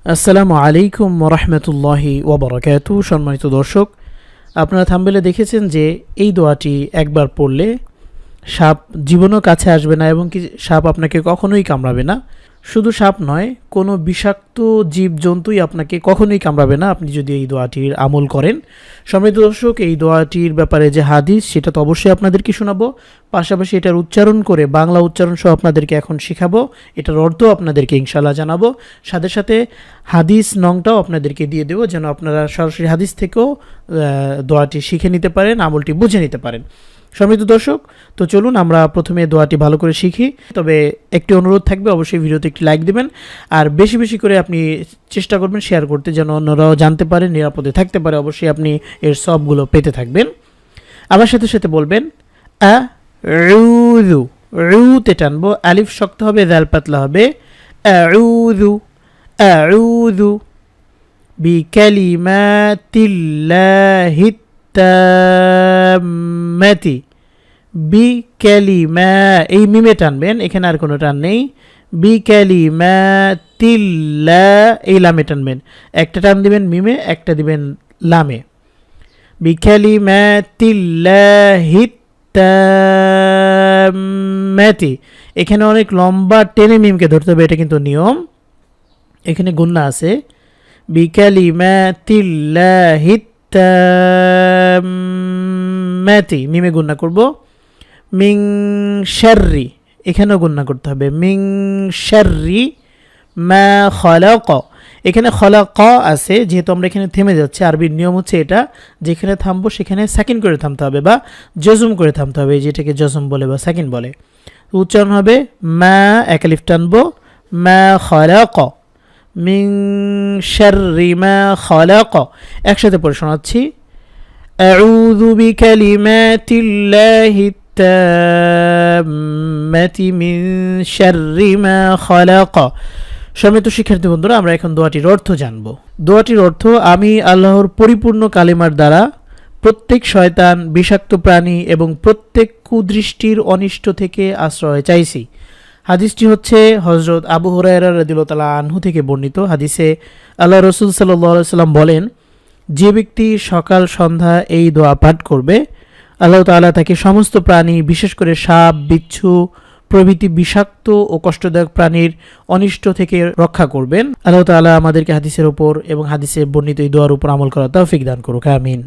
আসসালামু আলাইকুম ওরহমতুল্লাহি ওবরাকাতু। সম্মানিত দর্শক, আপনারা থাম্বনেলে দেখেছেন যে এই দোয়াটি একবার পড়লে সাপ জীবনও কাছে আসবে না এবং কি সাপ আপনাকে কখনোই কামড়াবে না। শুধু সাপ নয়, কোনো বিষাক্ত জীবজন্তুই আপনাকে কখনোই কামড়াবে না আপনি যদি এই দোয়াটির আমল করেন। সম্মানিত দর্শক, এই দোয়াটির ব্যাপারে যে হাদিস সেটা তো অবশ্যই আপনাদেরকে শোনাবো, পাশাপাশি এটার উচ্চারণ করে বাংলা উচ্চারণ সহ আপনাদেরকে এখন শেখাবো, এটার অর্থ আপনাদেরকে ইনশাআল্লাহ জানাবো। সাথে সাথে হাদিস নংটাও আপনাদেরকে দিয়ে দেবো যেন আপনারা সরাসরি হাদিস থেকেও দোয়াটি শিখে নিতে পারেন, আমলটি বুঝে নিতে পারেন। সম্মানিত দর্শক, তো চলুন আমরা প্রথমে দোয়াটি ভালো করে শিখি। তবে একটি অনুরোধ থাকবে, অবশ্যই ভিডিওতে একটি লাইক দিবেন আর বেশি বেশি করে আপনি চেষ্টা করবেন শেয়ার করতে, যেন অন্যরাও জানতে পারে, নিরাপদে থাকতে পারে। অবশ্যই আপনি এর সবগুলো পেতে থাকবেন। আমার সাথে সাথে বলবেন আ রুদু, রুতে টানবো, আলিফ শক্ত হবে, দাল পাতলা হবে। আউযু আউযু বিকালিমাতিল্লাহিত তাম্মাতি, বিকালিমা, এই মিমে টানবেন, এখানে আর কোনো টান নেই। বিকালিমাতিল্লাহ, এই লামে টানবেন, একটা টান দিবেন মিমে, একটা দিবেন লামে। বিকালিমাতিল্লাহিত তাম্মাতি, এখানে অনেক লম্বা টেনে মিমকে ধরতে হবে, এটা কিন্তু নিয়ম, এখানে গুন্না আছে। বিকালিমাতিল্লাহিত তাম্মাতি, মিমে গুন্না করব। মিং শাররি, এখানেও গুন্না করতে হবে। মিং শাররি মা খালাক, এখানে খালাক আছে, যেহেতু আমরা এখানে থেমে যাচ্ছে, আরবির নিয়ম হচ্ছে এটা, যেখানে থামবো সেখানে সাকিন করে থামতে হবে বা জজম করে থামতে হবে, যেটাকে জজম বলে বা সাকিন বলে। উচ্চারণ হবে মা, এক আলিফ টানবো, মা খালাক, মিং শাররি মা খালাক। একসাথে পড়ে শোনাচ্ছি, আউযু বিকালিমাতিল্লাহি তাম্মাতি মিন শাররি মা খালাক। সম্মানিত শিক্ষার্থী বন্ধুরা, আমরা এখন দোয়াটির অর্থ জানব। দোয়াটির অর্থ, আমি আল্লাহর পরিপূর্ণ কালিমার দ্বারা প্রত্যেক শয়তান, বিষাক্ত প্রাণী এবং প্রত্যেক কুদৃষ্টির অনিষ্ট থেকে আশ্রয় চাইছি। হাদিসটি হচ্ছে হযরত আবু হুরায়রা রাদিয়াল্লাহু তাআলা আনহু থেকে বর্ণিত। হাদিসে আল্লাহ রাসূল সাল্লাল্লাহু আলাইহি সাল্লাম বলেন, যে ব্যক্তি সকাল সন্ধ্যা এই দোয়া পাঠ করবে, আল্লাহ তাআলা তাকে সমস্ত প্রাণী, বিশেষ করে সাপ, বিচ্ছু প্রভৃতি বিষাক্ত ও কষ্টদায়ক প্রাণীর অনিষ্ট থেকে রক্ষা করবেন। আল্লাহ তাআলা আমাদেরকে হাদিসের উপর এবং হাদিসে বর্ণিত এই দোয়ার উপর আমল করার তৌফিক দান করুক, আমিন।